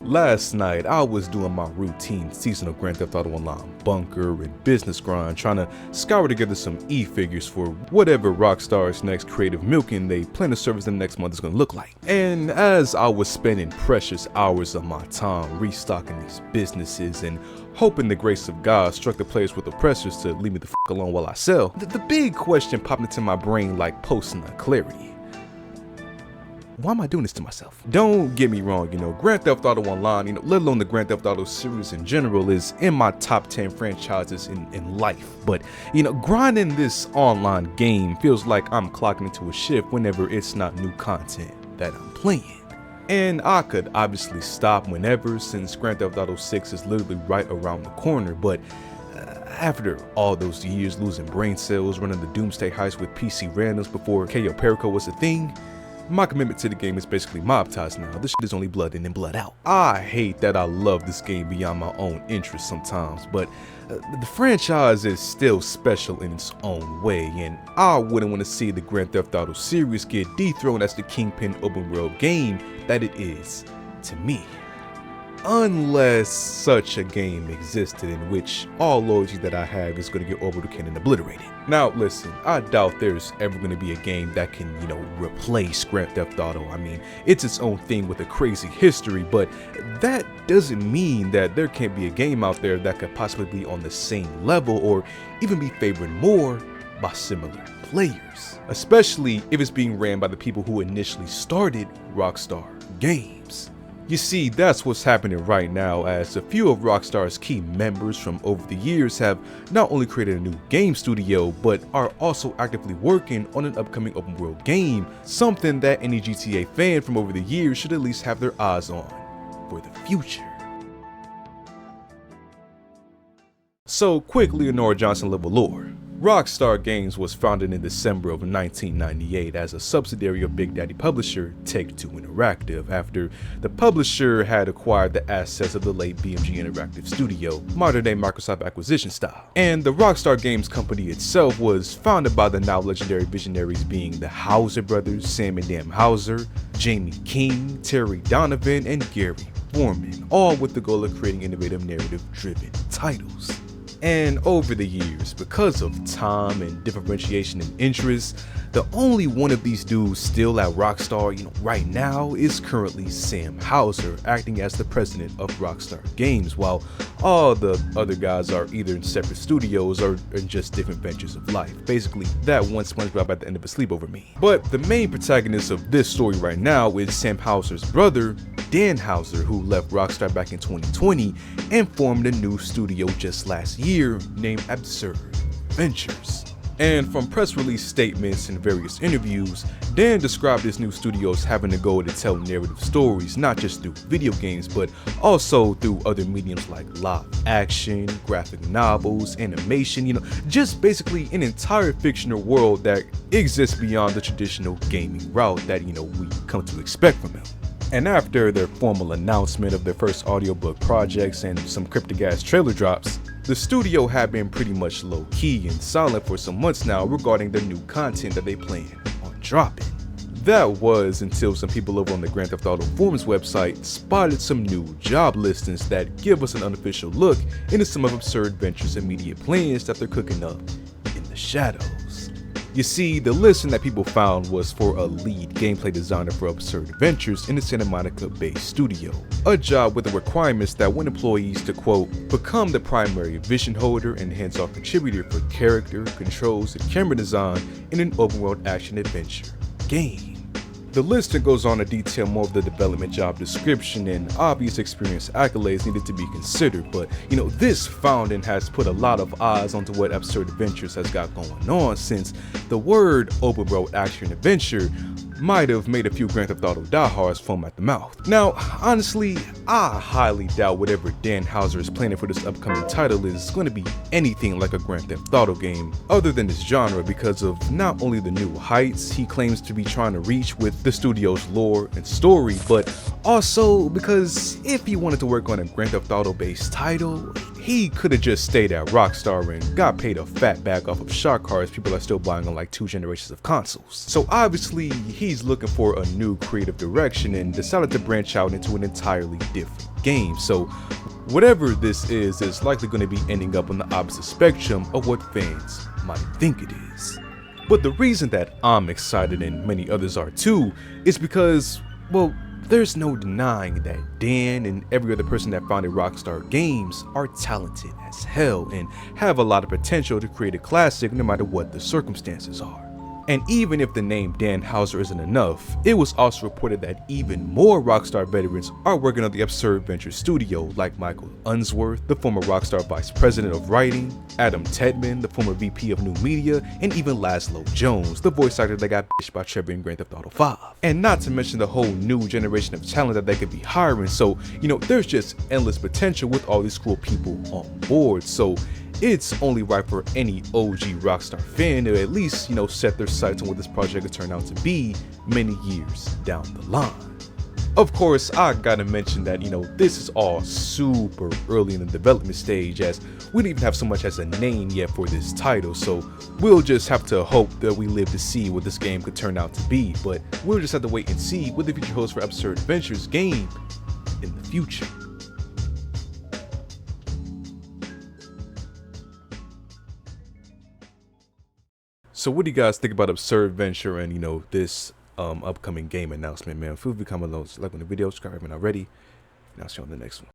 Last night, I was doing my routine seasonal Grand Theft Auto Online bunker and business grind, trying to scour together some e-figures for whatever Rockstar's next creative milking they plan to service them next month is going to look like. And as I was spending precious hours of my time restocking these businesses and hoping the grace of God struck the players with oppressors to leave me the f alone while I sell, the big question popped into my brain like posting on clarity. Why am I doing this to myself? Don't get me wrong, Grand Theft Auto Online, let alone the Grand Theft Auto series in general, is in my top 10 franchises in life. But, grinding this online game feels like I'm clocking into a shift whenever it's not new content that I'm playing. And I could obviously stop whenever, since Grand Theft Auto 6 is literally right around the corner, but after all those years losing brain cells, running the doomsday heist with PC randoms before 𝘍𝐿 was a thing, my commitment to the game is basically mobtized now. This shit is only blood in and blood out. I hate that I love this game beyond my own interests sometimes, but the franchise is still special in its own way, and I wouldn't want to see the Grand Theft Auto series get dethroned as the kingpin open world game that it is to me. Unless such a game existed in which all loyalty that I have is going to get 𝘍𝑌𝘌𝘓 and obliterated. Now listen, I doubt there's ever going to be a game that can, replace Grand Theft Auto. I mean, it's its own thing with a crazy history, but that doesn't mean that there can't be a game out there that could possibly be on the same level or even be favored more by similar players, especially if it's being ran by the people who initially started Rockstar Games. You see, that's what's happening right now, as a few of Rockstar's key members from over the years have not only created a new game studio, but are also actively working on an upcoming open world game, something that any GTA fan from over the years should at least have their eyes on for the future. So quick Leonora Johnson level lore. Rockstar Games was founded in December of 1998 as a subsidiary of Big Daddy publisher Take-Two Interactive after the publisher had acquired the assets of the late BMG Interactive studio, modern day Microsoft acquisition style. And the Rockstar Games company itself was founded by the now legendary visionaries being the Houser brothers, Sam and Dan Houser, Jamie King, Terry Donovan, and Gary Foreman, all with the goal of creating innovative narrative-driven titles. And over the years, because of time and differentiation in interests, the only one of these dudes still at Rockstar, right now is currently Sam Houser, acting as the president of Rockstar Games, while all the other guys are either in separate studios or in just different ventures of life. Basically, that one SpongeBob at the end of a sleepover meme. But the main protagonist of this story right now is Sam Houser's brother, Dan Houser, who left Rockstar back in 2020 and formed a new studio just last year named Absurd Ventures. And from press release statements and various interviews, Dan described his new studio as having a goal to tell narrative stories, not just through video games, but also through other mediums like live action, graphic novels, animation, just basically an entire fictional world that exists beyond the traditional gaming route that, we come to expect from him. And after their formal announcement of their first audiobook projects and some cryptic-ass trailer drops, the studio had been pretty much low-key and silent for some months now regarding their new content that they plan on dropping. That was until some people over on the Grand Theft Auto forums website spotted some new job listings that give us an unofficial look into some of Absurd Ventures' immediate plans that they're cooking up in the shadows. You see, the listing that people found was for a lead gameplay designer for Absurd Ventures in the Santa Monica-based studio, a job with the requirements that want employees to, quote, become the primary vision holder and hands-off contributor for character, controls, and camera design in an open-world action-adventure game. The listing goes on to detail more of the development job description, and obvious experience accolades needed to be considered, but this founding has put a lot of eyes onto what Absurd Ventures has got going on, since the word open world action adventure might have made a few Grand Theft Auto diehards foam at the mouth. Now, honestly, I highly doubt whatever Dan Houser is planning for this upcoming title is going to be anything like a Grand Theft Auto game other than this genre, because of not only the new heights he claims to be trying to reach with the studio's lore and story, but also because if he wanted to work on a Grand Theft Auto based title, he could have just stayed at Rockstar and got paid a fat bag off of shot cards people are still buying on like 2 generations of consoles. So obviously he's looking for a new creative direction and decided to branch out into an entirely different game. So whatever this is likely going to be ending up on the opposite spectrum of what fans might think it is. But the reason that I'm excited and many others are too is because, well, there's no denying that Dan and every other person that founded Rockstar Games are talented as hell and have a lot of potential to create a classic no matter what the circumstances are. And even if the name Dan Houser isn't enough, it was also reported that even more Rockstar veterans are working on the 𝘓𝑌𝘓𝘓 studio, like Michael Unsworth, the former Rockstar Vice President of Writing, Adam Tedman, the former VP of New Media, and even Laszlo Jones, the voice actor that got bitched by Trevor in Grand Theft Auto 5. And not to mention the whole new generation of talent that they could be hiring, so there's just endless potential with all these cool people on board. So it's only right for any OG Rockstar fan to at least, set their sights on what this project could turn out to be many years down the line. Of course, I gotta mention that, this is all super early in the development stage, as we don't even have so much as a name yet for this title, so we'll just have to hope that we live to see what this game could turn out to be. But we'll just have to wait and see what the future holds for 𝘓𝑌𝘓𝘓's game in the future. So what do you guys think about 𝘓𝑌𝘓𝘓 and this upcoming game announcement, man? Feel free to comment below, like on the video, subscribe if you're not already, and I'll see you on the next one.